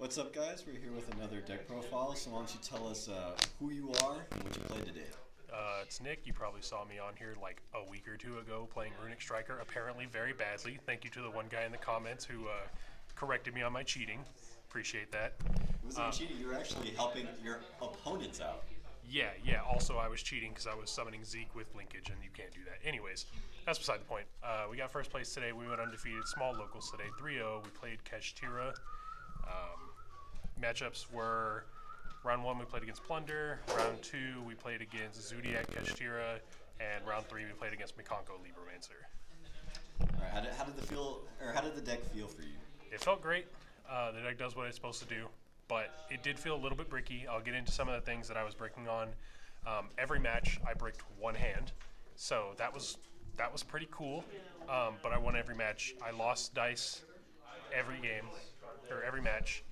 What's up, guys? We're here with another deck profile. So why don't you tell us who you are and what you played today? It's Nick. You probably saw me on here like a week or two ago playing Runic Striker, apparently very badly. Thank you to the one guy in the comments who corrected me on my cheating. Appreciate that. It wasn't cheating. You were actually helping your opponents out. Yeah. Also, I was cheating because I was summoning Zeke with linkage, and you can't do that. Anyways, that's beside the point. We got first place today. We went undefeated. Small locals today, 3-0. We played Kashtira. Matchups were round 1 we played against Plunder, round 2 we played against Zodiac Kashtira, and round 3 we played against Mikanko Libromancer. All right, how did the deck feel for you? It felt great. The deck does what it's supposed to do, but it did feel a little bit bricky. I'll get into some of the things that I was breaking on. Every match I bricked one hand, so that was pretty cool. But I won every match. I lost dice every game or every match.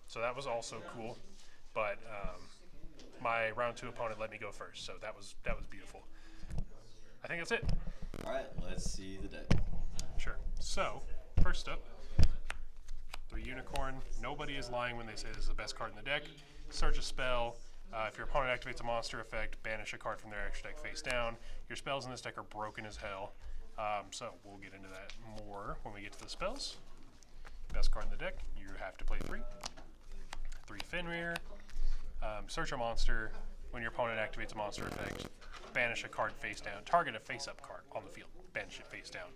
So that was also cool, but my round 2 opponent let me go first, so that was beautiful. I think that's it. All right, let's see the deck. Sure. So first up, 3 Unicorn. Nobody is lying when they say this is the best card in the deck. Search a spell. If your opponent activates a monster effect, banish a card from their extra deck face down. Your spells in this deck are broken as hell. So we'll get into that more when we get to the spells. Best card in the deck, you have to play 3 Fenrir. Search a monster. When your opponent activates a monster effect, banish a card face down. Target a face-up card on the field. Banish it face down.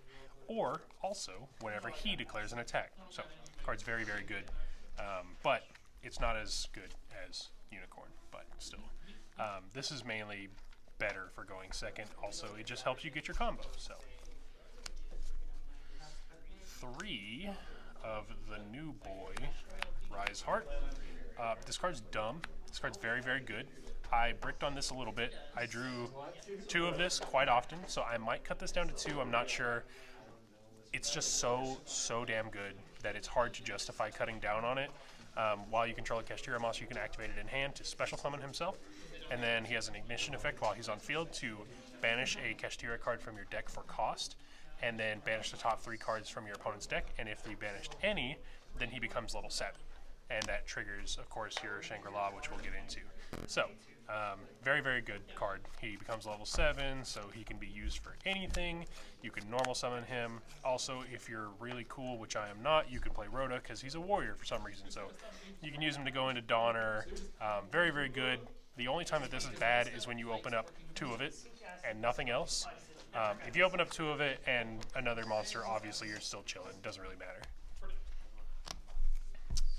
Or also, whenever he declares an attack. So, card's very, very good. But it's not as good as Unicorn. But still, this is mainly better for going second. Also, it just helps you get your combo. So, 3 of the new boy, Rise Heart. This card's dumb. This card's very, very good. I bricked on this a little bit. I drew 2 of this quite often, so I might cut this down to 2. I'm not sure. It's just so damn good that it's hard to justify cutting down on it. While you control a Kashtira monster, you can activate it in hand to special summon himself, and then he has an ignition effect while he's on field to banish a Kashtira card from your deck for cost, and then banish the top 3 cards from your opponent's deck, and if they banished any, then he becomes level 7. And that triggers, of course, your Shangri-La, which we'll get into. So, very, very good card. He becomes level 7, so he can be used for anything. You can normal summon him. Also, if you're really cool, which I am not, you can play Rhoda, because he's a warrior for some reason. So, you can use him to go into Donner. Very, very good. The only time that this is bad is when you open up 2 of it and nothing else. If you open up 2 of it and another monster, obviously you're still chilling. It doesn't really matter.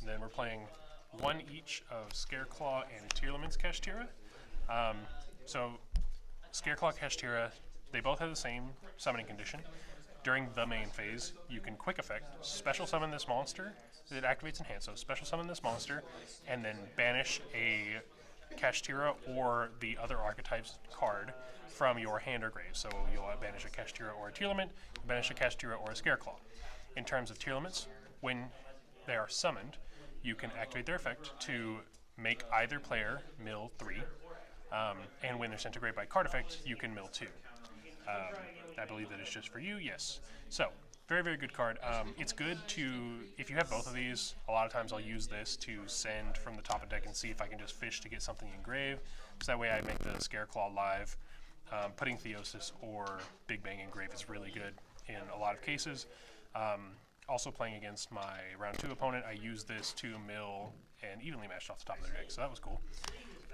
And then we're playing 1 each of Scareclaw and Tearlament's Kashtira. So Scareclaw, Kashtira, they both have the same summoning condition. During the main phase, you can quick effect, special summon this monster. It activates in hand, so special summon this monster, and then banish a Kashtira or the other archetype's card from your hand or grave. So you'll banish a Kashtira or a Tearlament, banish a Kashtira or a Scareclaw. In terms of Tearlaments, when they are summoned, you can activate their effect to make either player mill 3, and when they're sent to grave by card effect, you can mill 2. I believe that it's just for you, yes. So, very, very good card. It's good to, if you have both of these, a lot of times I'll use this to send from the top of deck and see if I can just fish to get something in grave. So that way I make the Scareclaw live. Putting Theosis or Big Bang in grave is really good in a lot of cases. Also playing against my round 2 opponent, I used this to mill and evenly matched off the top of their deck, so that was cool.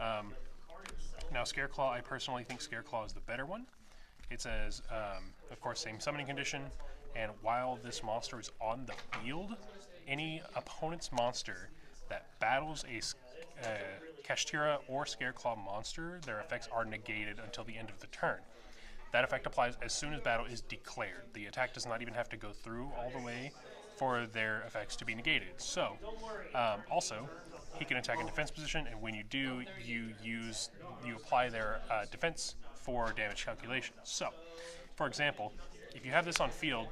Now Scareclaw, I personally think Scareclaw is the better one. It says, of course, same summoning condition, and while this monster is on the field, any opponent's monster that battles a Kashtira or Scareclaw monster, their effects are negated until the end of the turn. That effect applies as soon as battle is declared. The attack does not even have to go through all the way for their effects to be negated. So, also, he can attack in defense position, and when you do, you apply their defense for damage calculation. So, for example, if you have this on field,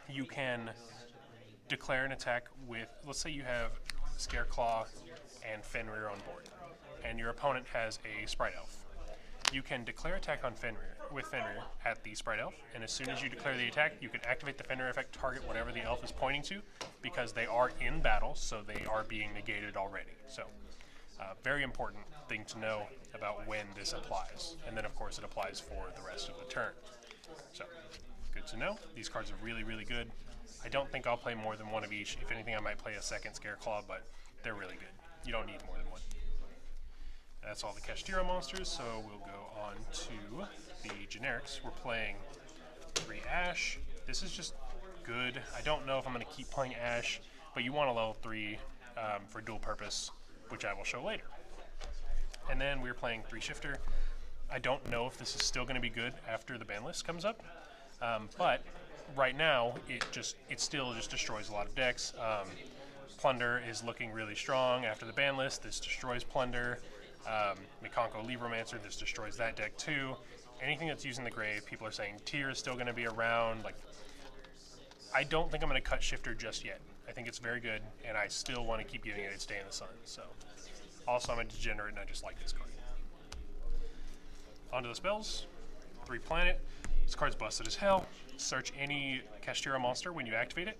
you can declare an attack with, let's say you have Scareclaw and Fenrir on board, and your opponent has a Sprite Elf. you can declare attack on Fenrir with Fenrir at the Sprite Elf, and as soon as you declare the attack, you can activate the Fenrir effect, target whatever the elf is pointing to, because they are in battle, so they are being negated already. So, very important thing to know about when this applies, and then of course it applies for the rest of the turn. So, good to know. These cards are really, really good. I don't think I'll play more than one of each. If anything, I might play a second Scareclaw, but they're really good. You don't need more than one. That's all the Kashtira monsters, so we'll go on to the generics. We're playing 3 Ash. This is just good. I don't know if I'm going to keep playing Ash, but you want a level 3 for dual purpose, which I will show later. And then we're playing 3 Shifter. I don't know if this is still going to be good after the ban list comes up, but right now it still just destroys a lot of decks. Plunder is looking really strong after the ban list. This destroys Plunder. Mikanko Libromancer, this destroys that deck too. Anything that's using the grave, people are saying Tyr is still going to be around. Like, I don't think I'm going to cut Shifter just yet. I think it's very good, and I still want to keep giving it its day in the sun. So, also I'm a degenerate, and I just like this card. Onto the spells. 3 Planet. This card's busted as hell. Search any Kashtira monster when you activate it.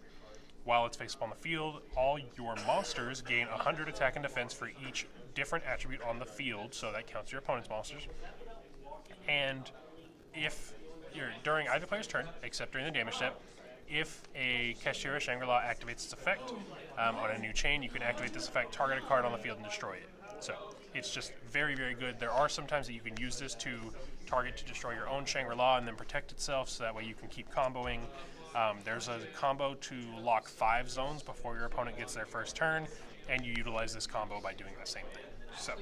While it's face up on the field, all your monsters gain 100 attack and defense for each different attribute on the field, so that counts your opponent's monsters. And if you're during either player's turn, except during the damage step, if a Kashtira Shangri-La activates its effect on a new chain, you can activate this effect, target a card on the field, and destroy it. So it's just very, very good. There are some times that you can use this to target to destroy your own Shangri-La and then protect itself, so that way you can keep comboing. There's a combo to lock 5 zones before your opponent gets their first turn, and you utilize this combo by doing the same thing. So,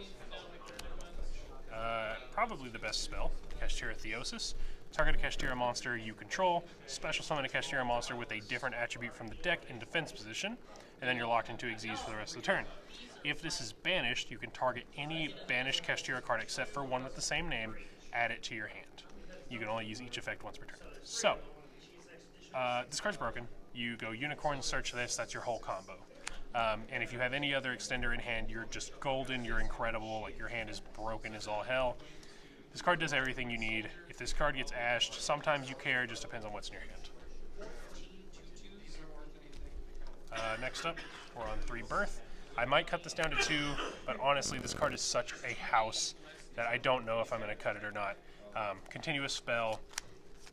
probably the best spell, Kashtira Theosis. Target a Kashtira monster you control, special summon a Kashtira monster with a different attribute from the deck in defense position, and then you're locked into Xyz for the rest of the turn. If this is banished, you can target any banished Kashtira card except for one with the same name, add it to your hand. You can only use each effect once per turn. So, this card's broken. You go Unicorn, search this, that's your whole combo. And if you have any other extender in hand, you're just golden, you're incredible, like your hand is broken as all hell. This card does everything you need. If this card gets ashed, sometimes you care, it just depends on what's in your hand. Next up, we're on 3 Birth. I might cut this down to 2, but honestly, this card is such a house that I don't know if I'm going to cut it or not. Continuous spell.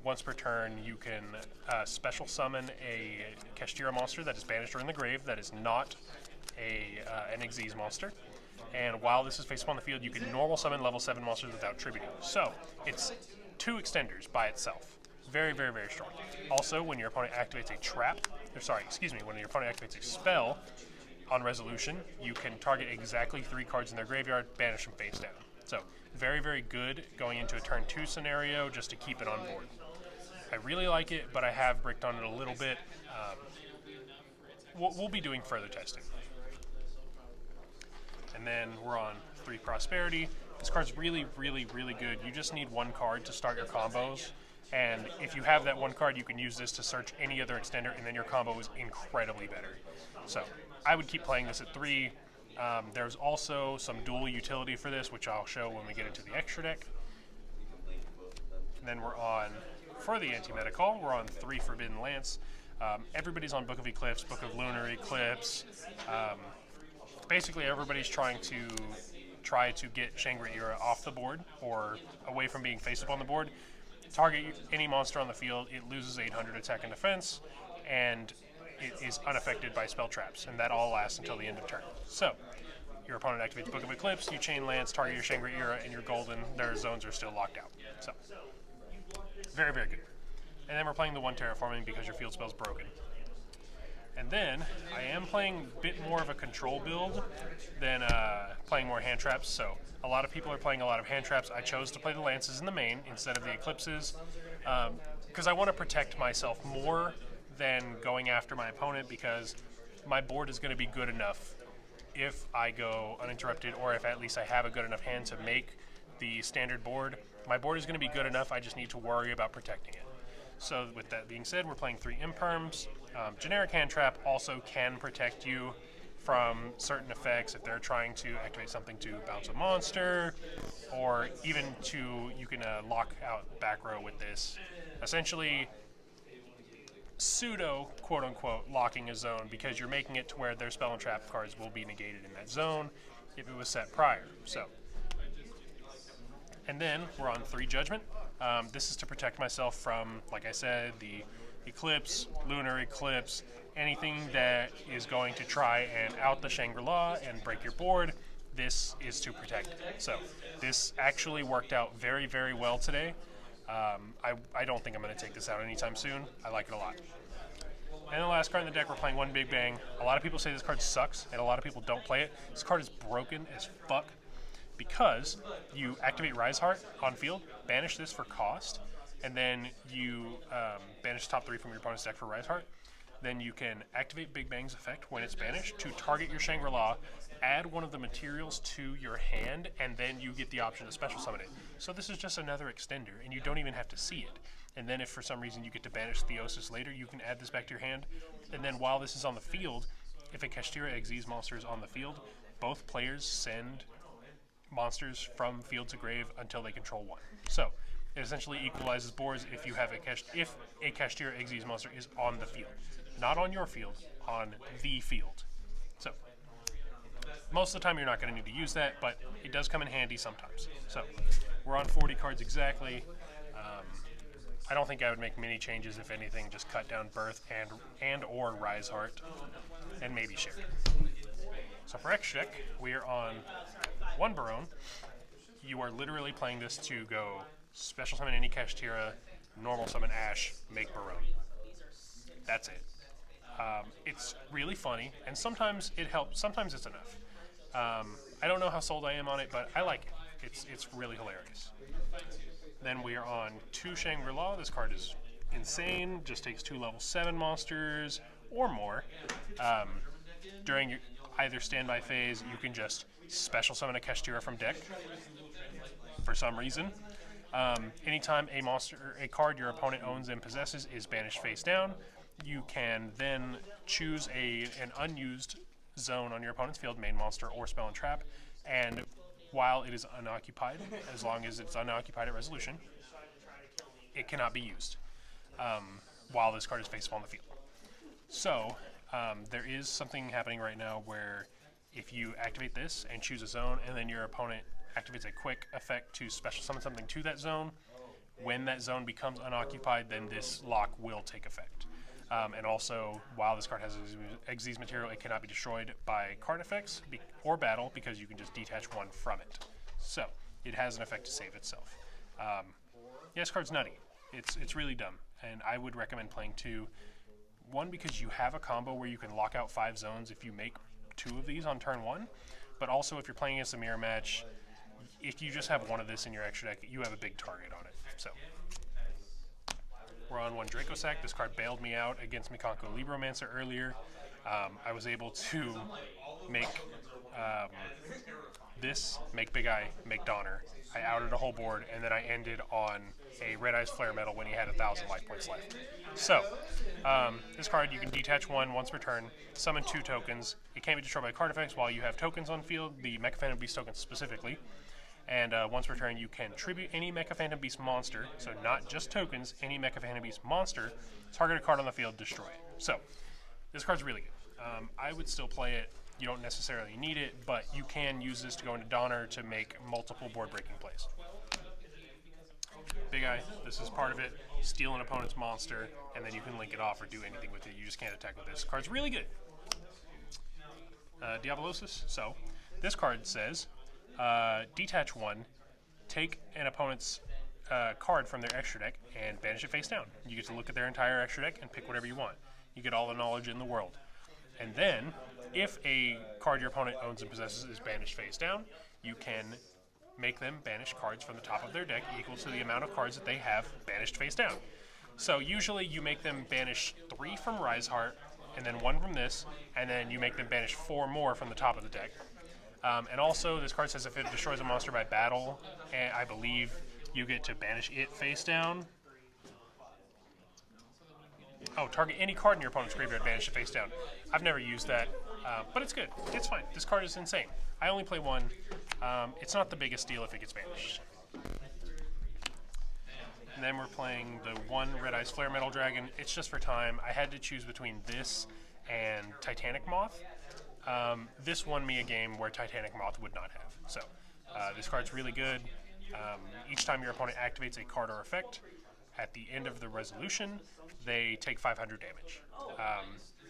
Once per turn, you can special summon a Kashtira monster that is banished or in the grave that is not an Xyz monster. And while this is face up on the field, you can normal summon level 7 monsters without tributing. So, it's 2 extenders by itself. Very, very, very strong. Also, when your opponent activates when your opponent activates a spell on resolution, you can target exactly 3 cards in their graveyard, banish them face down. So, very, very good going into a turn 2 scenario just to keep it on board. I really like it, but I have bricked on it a little bit. We'll be doing further testing. And then we're on 3 Prosperity. This card's really, really, really good. You just need 1 card to start your combos. And if you have that 1 card, you can use this to search any other extender, and then your combo is incredibly better. So I would keep playing this at 3. There's also some dual utility for this, which I'll show when we get into the extra deck. And then we're on, for the anti-meta call, we're on 3 Forbidden Lance. Everybody's on Book of Eclipse, Book of Lunar Eclipse. Basically, everybody's try to get Shangri-La off the board or away from being face up on the board. Target any monster on the field, it loses 800 attack and defense, and it is unaffected by spell traps, and that all lasts until the end of turn. So, your opponent activates Book of Eclipse, you chain Lance, target your Shangri-La, and you're golden. Their zones are still locked out. So, very, very good. And then we're playing the 1 Terraforming because your field spell's broken. And then, I am playing a bit more of a control build than playing more hand traps, so a lot of people are playing a lot of hand traps. I chose to play the Lances in the main instead of the Eclipses, because I want to protect myself more than going after my opponent, because my board is going to be good enough if I go uninterrupted, or if at least I have a good enough hand to make the standard board. My board is going to be good enough, I just need to worry about protecting it. So with that being said, we're playing 3 Imperms. Generic hand trap also can protect you from certain effects if they're trying to activate something to bounce a monster, or even you can lock out back row with this. Essentially, pseudo quote unquote locking a zone because you're making it to where their spell and trap cards will be negated in that zone if it was set prior. So, and then we're on 3 Judgment. This is to protect myself from, like I said, the Eclipse, Lunar Eclipse, anything that is going to try and out the Shangri-La and break your board. This is to protect it. So this actually worked out very, very well today. I don't think I'm going to take this out anytime soon. I like it a lot. And the last card in the deck, we're playing One Big Bang. A lot of people say this card sucks, and a lot of people don't play it. This card is broken as fuck because you activate Rise Heart on field, banish this for cost, and then you banish top 3 from your opponent's deck for Rise Heart. Then you can activate Big Bang's effect when it's banished to target your Shangri-La, add one of the materials to your hand, and then you get the option to special summon it. So this is just another extender, and you don't even have to see it. And then if for some reason you get to banish Theosis later, you can add this back to your hand. And then while this is on the field, if a Kashtira Xyz monster is on the field, both players send monsters from field to grave until they control 1. So it essentially equalizes boards if you have if a Kashtira Xyz monster is on the field. Not on your field, on the field. So most of the time you're not going to need to use that, but it does come in handy sometimes. So we're on 40 cards exactly. I don't think I would make many changes, if anything, just cut down Birth and or Rise Heart, and maybe Share. So for extra deck, we are on 1 Barone. You are literally playing this to go special summon any Kashtira, normal summon Ash, make Barone. That's it. It's really funny, and sometimes it helps, sometimes it's enough. I don't know how sold I am on it, but I like it. It's really hilarious. Then we are on 2 Shangri-La. This card is insane, just takes 2 level 7 monsters or more. During your either standby phase, you can just special summon a Kashtira from deck for some reason. Anytime a card your opponent owns and possesses is banished face down, you can then choose an unused zone on your opponent's field, main monster or spell and trap, and while it is unoccupied, as long as it's unoccupied at resolution, it cannot be used while this card is face up on the field. So there is something happening right now where if you activate this and choose a zone, and then your opponent activates a quick effect to special summon something to that zone, when that zone becomes unoccupied, then this lock will take effect. And also, while this card has Xyz material, it cannot be destroyed by card effects or battle because you can just detach 1 from it. So it has an effect to save itself. Yeah, this card's nutty. It's really dumb, and I would recommend playing 2. 1, because you have a combo where you can lock out 5 zones if you make 2 of these on turn 1, but also if you're playing against a mirror match, if you just have 1 of this in your extra deck, you have a big target on it. So we're on 1 Dracosac. This card bailed me out against Mikanko Libromancer earlier. I was able to make make Big Eye, make Donner. I outed a whole board, and then I ended on a Red Eyes Flare Metal when he had 1,000 life points left. So, this card, you can detach 1 once per turn, summon 2 tokens. It can't be destroyed by card effects while you have tokens on field, the Mecha Phantom Beast tokens specifically. And once per turn, you can tribute any Mecha Phantom Beast monster, so not just tokens, any Mecha Phantom Beast monster, target a card on the field, destroy it. So, this card's really good. I would still play it. You don't necessarily need it, but you can use this to go into Donner to make multiple board-breaking plays. Big Eye, this is part of it. Steal an opponent's monster, and then you can link it off or do anything with it. You just can't attack with this. Card's really good. Diabolosis. So, this card says, detach 1, take an opponent's card from their extra deck, and banish it face down. You get to look at their entire extra deck and pick whatever you want. You get all the knowledge in the world. And then, if a card your opponent owns and possesses is banished face down, you can make them banish cards from the top of their deck equal to the amount of cards that they have banished face down. So usually you make them banish 3 from Rise Heart, and then 1 from this, and then you make them banish 4 more from the top of the deck. And also, this card says if it destroys a monster by battle, and I believe you get to banish it face down. Oh, target any card in your opponent's graveyard, banish it face down. I've never used that, but it's good. It's fine. This card is insane. I only play one. It's not the biggest deal if it gets banished. And then we're playing the one Red Eyes Flare Metal Dragon. It's just for time. I had to choose between this and Titanic Moth. This won me a game where Titanic Moth would not have. So this card's really good. Each time your opponent activates a card or effect, at the end of the resolution, they take 500 damage.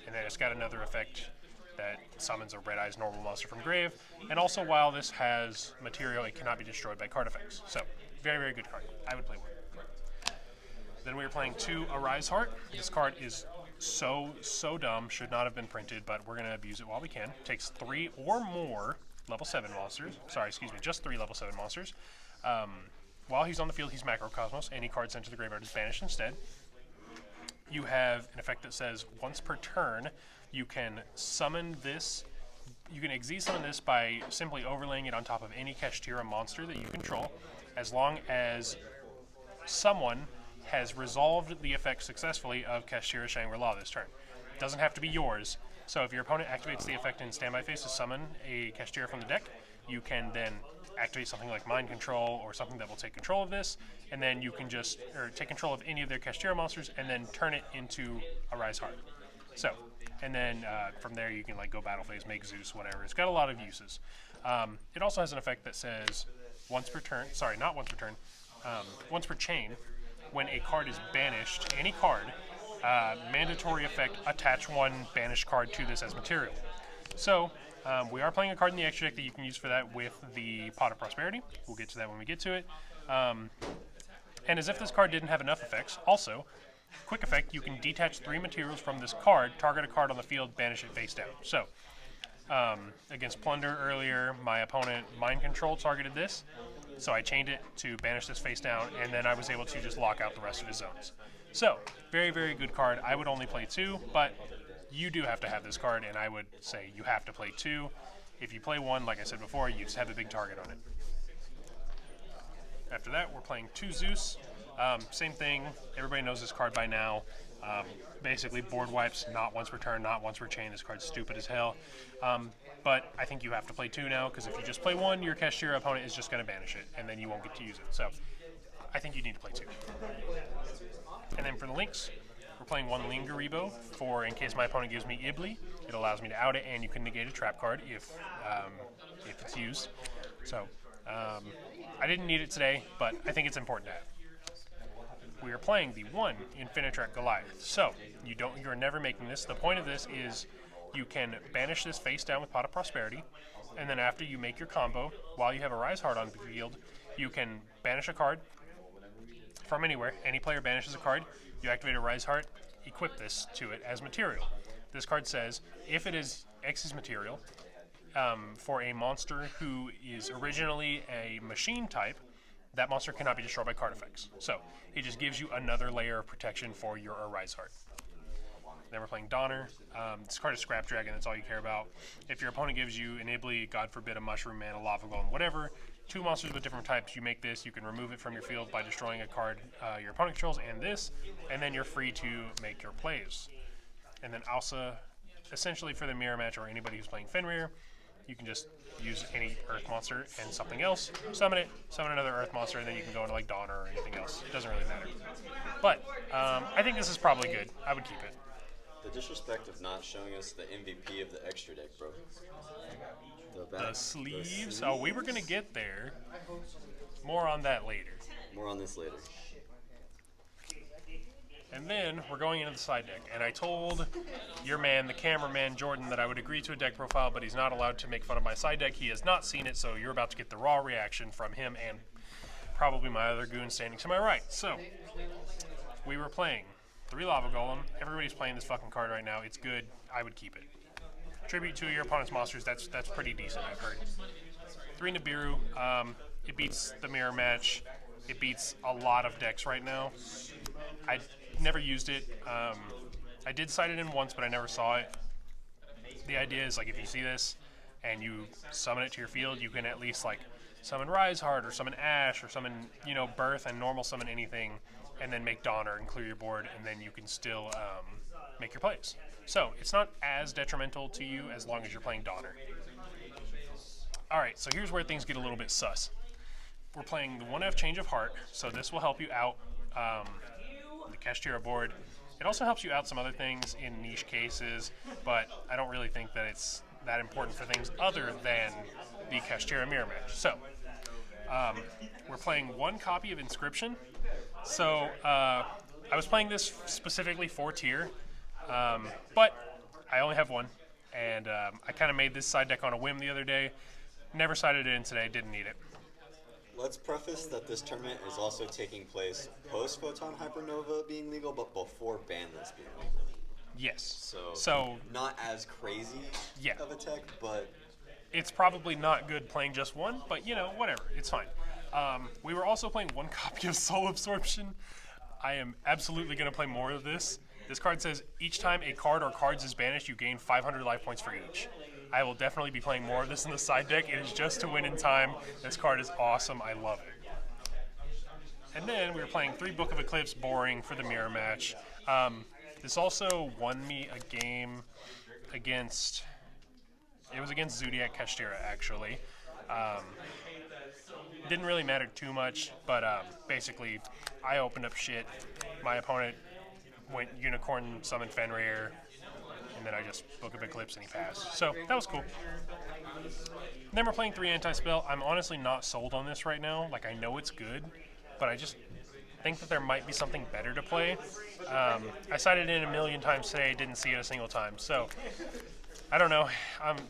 And then it's got another effect that summons a Red Eyes normal monster from grave. And also, while this has material, it cannot be destroyed by card effects. So, very, very good card. I would play one. Then we are playing 2 Arise Heart. This card is so dumb, should not have been printed, but we're going to abuse it while we can. Takes 3 or more level 7 monsters. Sorry, excuse me, just 3 level 7 monsters. While he's on the field, he's Macrocosmos. Any card sent to the graveyard is banished instead. You have an effect that says once per turn, you can summon this. You can summon this by simply overlaying it on top of any Kashtira monster that you control, as long as someone has resolved the effect successfully of Kashtira Shangri-La this turn. It doesn't have to be yours. So if your opponent activates the effect in standby phase to summon a Kashtira from the deck, you can then activate something like Mind Control or something that will take control of this, and then you can just take control of any of their Kashtira monsters and then turn it into a Rise Heart. So, and then from there you can like go battle phase, make Zeus, whatever. It's got a lot of uses. It also has an effect that says once per turn, sorry, not once per turn, once per chain, when a card is banished, any card, mandatory effect, attach 1 banished card to this as material. So, we are playing a card in the extra deck that you can use for that with the Pot of Prosperity. We'll get to that when we get to it. And as if this card didn't have enough effects, also, quick effect, you can detach 3 materials from this card, target a card on the field, banish it face down. So, against Plunder earlier, my opponent Mind Control targeted this, so I chained it to banish this face down, and then I was able to just lock out the rest of his zones. So, very, very good card. I would only play 2, but you do have to have this card, and I would say you have to play 2. If you play 1, like I said before, you just have a big target on it. After that, we're playing 2 Zeus. Same thing. Everybody knows this card by now. Basically, board wipes, not once per turn, not once per chain. This card's stupid as hell. But I think you have to play 2 now, because if you just play 1, your Kashtira opponent is just going to banish it, and then you won't get to use it. So I think you need to play 2. And then for the links, we're playing 1 Lingaribo for in case my opponent gives me Ibli. It allows me to out it, and you can negate a trap card if it's used. So I didn't need it today, but I think it's important to have. We are playing the 1 Infinitrack Goliath. So you're never making this. The point of this is you can banish this face down with Pot of Prosperity, and then after you make your combo, while you have a Rise Heart on the field, you can banish a card from anywhere. Any player banishes a card, you activate a Rise Heart, equip this to it as material. This card says, if it is X's material, for a monster who is originally a machine type, that monster cannot be destroyed by card effects. So, it just gives you another layer of protection for your Arise Heart. Then we're playing Donner. This card is Scrap Dragon, that's all you care about. If your opponent gives you an Ibli, God forbid, a Mushroom Man, a Lava Golem, whatever, 2 monsters with different types, you make this, you can remove it from your field by destroying a card your opponent controls and this, and then you're free to make your plays. And then Alsa, essentially for the mirror match or anybody who's playing Fenrir, you can just use any Earth monster and something else, summon it, summon another Earth monster, and then you can go into like Donner or anything else. It doesn't really matter. But I think this is probably good. I would keep it. The disrespect of not showing us the MVP of the extra deck, bro. The sleeves? Oh, we were going to get there. More on that later. More on this later. And then we're going into the side deck. And I told your man, the cameraman, Jordan, that I would agree to a deck profile, but he's not allowed to make fun of my side deck. He has not seen it, so you're about to get the raw reaction from him and probably my other goon standing to my right. So, we were playing 3 Lava Golem. Everybody's playing this fucking card right now. It's good. I would keep it. Tribute to your opponent's monsters. That's pretty decent, I've heard. 3 Nibiru. It beats the mirror match. It beats a lot of decks right now. I never used it. I did sight it in once, but I never saw it. The idea is, like, if you see this and you summon it to your field, you can at least, like, summon Rise Heart or summon Ash or summon, Birth and normal summon anything, and then make Donner and clear your board, and then you can still make your plays. So it's not as detrimental to you as long as you're playing Donner. All right, so here's where things get a little bit sus. We're playing the 1F Change of Heart, so this will help you out the Kashtira board. It also helps you out some other things in niche cases, but I don't really think that it's that important for things other than the Kashtira mirror match. So we're playing one copy of Inscription. So I was playing this specifically for tier, but I only have one, and I kind of made this side deck on a whim the other day. Never sided it in today, didn't need it. Let's preface that this tournament is also taking place post-Photon Hypernova being legal, but before Banless being legal. Yes. So not as crazy of a tech, but it's probably not good playing just one, but you know, whatever, it's fine. We were also playing one copy of Soul Absorption. I am absolutely going to play more of this. This card says, each time a card or cards is banished, you gain 500 life points for each. I will definitely be playing more of this in the side deck. It is just to win in time. This card is awesome. I love it. And then we were playing 3 Book of Eclipse, boring for the mirror match. This also won me a game against, it was against Zodiac Kashtira, actually. Didn't really matter too much, but basically I opened up shit. My opponent went Unicorn, summoned Fenrir, and then I just Book of Eclipse and he passed. So that was cool. Then we're playing 3 anti-spell. I'm honestly not sold on this right now. Like, I know it's good, but I just think that there might be something better to play. I sided in a million times today, didn't see it a single time. So I don't know.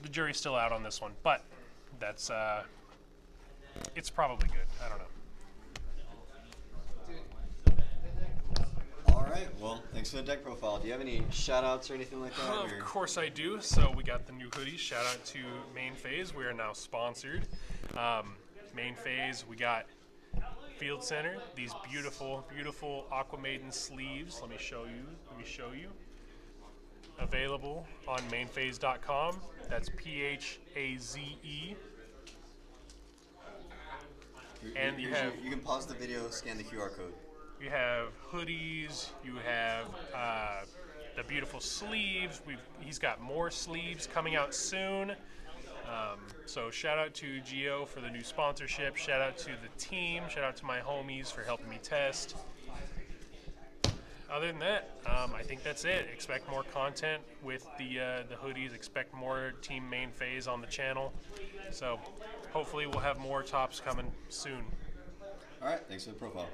The jury's still out on this one, but that's it's probably good. I don't know. all right. Well, thanks for the deck profile. Do you have any shout-outs or anything like that? Of course I do. So we got the new hoodies. Shout out to Main Phase. We are now sponsored. Main Phase, we got Field Center. These beautiful, beautiful Aqua Maiden sleeves. Let me show you. Available on mainphase.com. That's PHAZE. And you can pause the video, scan the QR code. You have hoodies. You have the beautiful sleeves. He's got more sleeves coming out soon. So shout out to Gio for the new sponsorship. Shout out to the team. Shout out to my homies for helping me test. Other than that, I think that's it. Expect more content with the hoodies. Expect more Team Main Phase on the channel. So hopefully we'll have more tops coming soon. All right, thanks for the profile.